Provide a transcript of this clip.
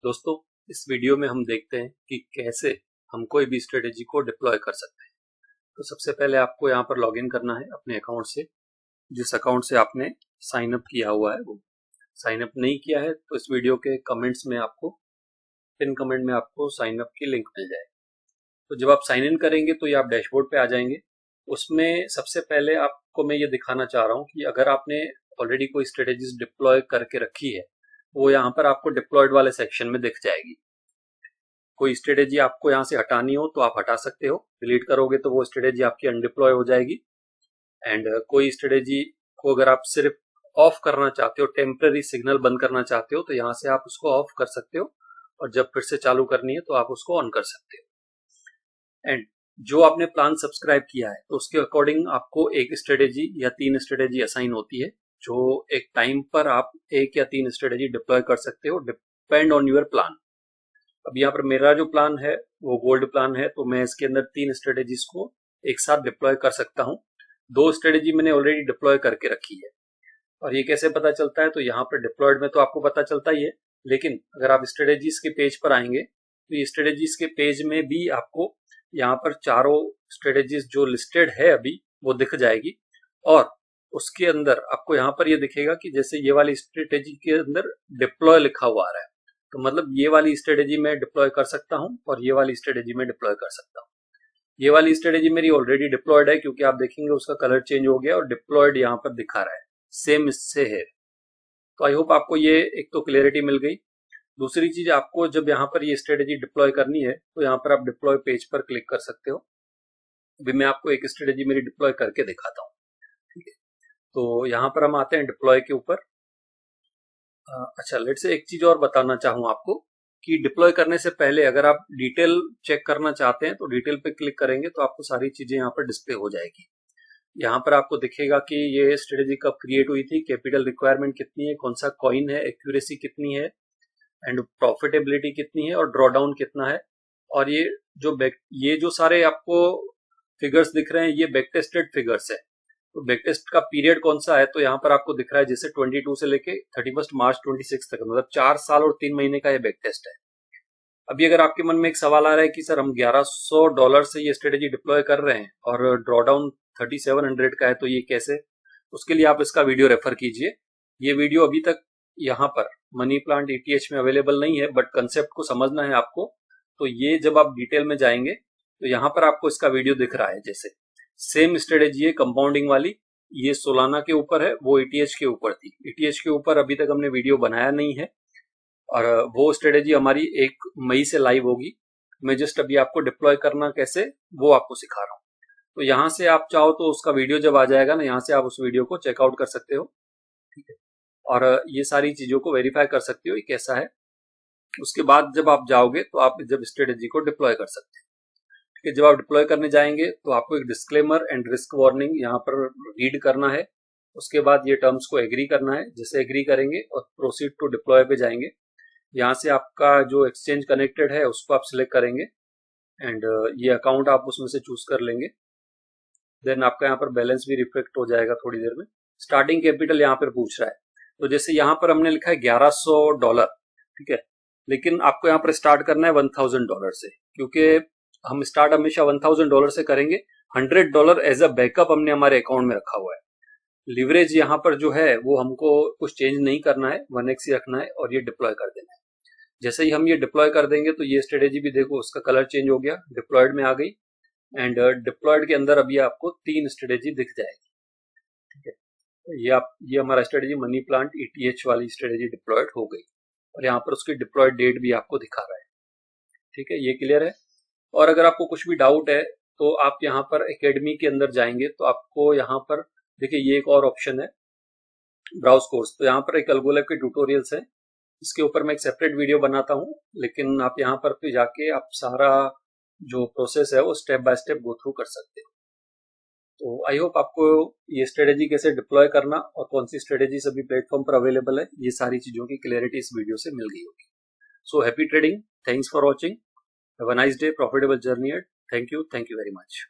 दोस्तों, इस वीडियो में हम देखते हैं कि कैसे हम कोई भी स्ट्रेटेजी को डिप्लॉय कर सकते हैं। तो सबसे पहले आपको यहाँ पर लॉगिन करना है अपने अकाउंट से। जिस अकाउंट से आपने साइन अप किया हुआ है वो साइन अप नहीं किया है तो इस वीडियो के कमेंट्स में आपको पिन कमेंट में आपको साइन अप की लिंक मिल जाएगी। तो जब आप साइन इन करेंगे तो ये आप डैशबोर्ड पे आ जाएंगे। उसमें सबसे पहले आपको मैं ये दिखाना चाह रहा हूँ कि अगर आपने ऑलरेडी कोई स्ट्रेटेजीज डिप्लॉय करके रखी है वो यहाँ पर आपको डिप्लॉयड वाले सेक्शन में दिख जाएगी। कोई स्ट्रेटेजी आपको यहाँ से हटानी हो तो आप हटा सकते हो, डिलीट करोगे तो वो स्ट्रेटेजी आपकी अनडिप्लॉय हो जाएगी। एंड कोई स्ट्रेटेजी को अगर आप सिर्फ ऑफ करना चाहते हो, टेम्पररी सिग्नल बंद करना चाहते हो तो यहाँ से आप उसको ऑफ कर सकते हो और जब फिर से चालू करनी है तो आप उसको ऑन कर सकते हो। एंड जो आपने प्लान सब्सक्राइब किया है तो उसके अकॉर्डिंग आपको एक स्ट्रेटेजी या 3 स्ट्रेटेजी असाइन होती है, जो एक टाइम पर आप 1 या 3 स्ट्रेटेजी डिप्लॉय कर सकते हो, डिपेंड ऑन योर प्लान। अब यहाँ पर मेरा जो प्लान है वो गोल्ड प्लान है तो मैं इसके अंदर 3 स्ट्रेटेजीज को एक साथ डिप्लॉय कर सकता हूँ। 2 स्ट्रेटेजी मैंने ऑलरेडी डिप्लॉय करके रखी है। और ये कैसे पता चलता है, तो यहाँ पर डिप्लॉयड में तो आपको पता चलता ही है, लेकिन अगर आप स्ट्रेटेजीज के पेज पर आएंगे तो ये स्ट्रेटेजीज के पेज में भी आपको यहाँ पर चारों स्ट्रेटेजीज जो लिस्टेड है अभी वो दिख जाएगी। और उसके अंदर आपको यहाँ पर ये दिखेगा कि जैसे ये वाली स्ट्रेटेजी के अंदर डिप्लॉय लिखा हुआ आ रहा है, तो मतलब ये वाली स्ट्रेटेजी में डिप्लॉय कर सकता हूँ और ये वाली स्ट्रेटेजी में डिप्लॉय कर सकता हूँ। ये वाली स्ट्रेटेजी मेरी ऑलरेडी डिप्लॉयड है क्योंकि आप देखेंगे उसका कलर चेंज हो गया और डिप्लॉयड यहाँ पर दिखा रहा है, सेम इससे है। तो आई होप आपको ये एक तो क्लियरिटी मिल गई। दूसरी चीज, आपको जब यहाँ पर ये स्ट्रेटेजी डिप्लॉय करनी है तो यहाँ पर आप डिप्लॉय पेज पर क्लिक कर सकते हो। अभी मैं आपको एक स्ट्रेटेजी मेरी डिप्लॉय करके दिखाता हूँ, ठीक है। तो यहाँ पर हम आते हैं डिप्लॉय के ऊपर। अच्छा, लेट्स से एक चीज और बताना चाहूँ आपको कि डिप्लॉय करने से पहले अगर आप डिटेल चेक करना चाहते हैं तो डिटेल पे क्लिक करेंगे तो आपको सारी चीजें यहाँ पर डिस्प्ले हो जाएगी। यहाँ पर आपको दिखेगा कि ये स्ट्रेटेजी कब क्रिएट हुई थी, कैपिटल रिक्वायरमेंट कितनी है, कौन सा कॉइन है, एक्यूरेसी कितनी है एंड प्रॉफिटेबिलिटी कितनी है और ड्रॉडाउन कितना है। और ये जो सारे आपको फिगर्स दिख रहे हैं ये बैक टेस्टेड फिगर्स है। तो बैक टेस्ट का पीरियड कौन सा है, तो यहाँ पर आपको दिख रहा है जैसे 22 से लेके 31 मार्च 26 तक, मतलब 4 साल और 3 महीने का ये बैक टेस्ट है। अभी अगर आपके मन में एक सवाल आ रहा है कि सर हम $1100 से ये स्ट्रेटेजी डिप्लॉय कर रहे हैं और ड्रॉडाउन 3700 का है तो ये कैसे, उसके लिए आप इसका वीडियो रेफर कीजिए। ये वीडियो अभी तक यहाँ पर मनी प्लांट ETH में अवेलेबल नहीं है, बट कंसेप्ट को समझना है आपको। तो ये जब आप डिटेल में जाएंगे तो यहाँ पर आपको इसका वीडियो दिख रहा है, जैसे सेम स्ट्रेटेजी है कंपाउंडिंग वाली, ये सोलाना के ऊपर है, वो ETH के ऊपर थी। ETH के ऊपर अभी तक हमने वीडियो बनाया नहीं है और वो स्ट्रेटेजी हमारी 1 मई से लाइव होगी। मैं जस्ट अभी आपको डिप्लॉय करना कैसे वो आपको सिखा रहा हूँ। तो यहाँ से आप चाहो तो उसका वीडियो जब आ जाएगा ना, यहाँ से आप उस वीडियो को चेकआउट कर सकते हो, ठीक है। और ये सारी चीजों को वेरीफाई कर सकते हो ये कैसा है। उसके बाद जब आप जाओगे तो आप जब स्ट्रेटेजी को डिप्लॉय कर सकते हो, ठीक है। जब आप डिप्लॉय करने जाएंगे तो आपको एक डिस्क्लेमर एंड रिस्क वार्निंग यहाँ पर रीड करना है। उसके बाद ये टर्म्स को एग्री करना है, जैसे एग्री करेंगे और प्रोसीड टू डिप्लॉय पे जाएंगे। यहाँ से आपका जो एक्सचेंज कनेक्टेड है उसको आप सिलेक्ट करेंगे एंड ये अकाउंट आप उसमें से चूज कर लेंगे। देन आपका यहाँ पर बैलेंस भी रिफ्लेक्ट हो जाएगा थोड़ी देर में। स्टार्टिंग कैपिटल यहाँ पर पूछ रहा है, तो जैसे यहाँ पर हमने लिखा है $1100, ठीक है, लेकिन आपको यहाँ पर स्टार्ट करना है $1000 से, क्योंकि हम स्टार्ट हमेशा $1000 से करेंगे। $100 एज अ बैकअप हमने हमारे अकाउंट में रखा हुआ है। लिवरेज यहाँ पर जो है वो हमको कुछ चेंज नहीं करना है, 1x ही रखना है और ये डिप्लॉय कर देना है। जैसे ही हम ये डिप्लॉय कर देंगे तो ये स्ट्रेटेजी भी देखो उसका कलर चेंज हो गया, डिप्लॉयड में आ गई एंड डिप्लॉयड के अंदर अभी आपको 3 स्ट्रेटेजी दिख जाएगी, ठीक है। ये हमारा स्ट्रेटेजी मनी प्लांट ETH वाली स्ट्रेटेजी डिप्लॉयड हो गई और यहाँ पर उसकी डिप्लॉयड डेट भी आपको दिखा रहा है, ठीक है। ये क्लियर है। और अगर आपको कुछ भी डाउट है तो आप यहाँ पर एकेडमी के अंदर जाएंगे तो आपको यहाँ पर देखिए ये एक और ऑप्शन है, ब्राउज कोर्स। तो यहाँ पर एक अल्गोलैब के ट्यूटोरियल्स है, इसके ऊपर मैं एक सेपरेट वीडियो बनाता हूँ, लेकिन आप यहाँ पर भी जाके आप सारा जो प्रोसेस है वो step by step go through कर सकते हो। तो आई होप आपको ये स्ट्रेटेजी कैसे डिप्लॉय करना और कौन सी स्ट्रेटेजी सभी प्लेटफॉर्म पर अवेलेबल है ये सारी चीजों की क्लियरिटी इस वीडियो से मिल गई होगी। So happy trading, thanks for watching, have a nice day, profitable journey ahead. Thank you very much.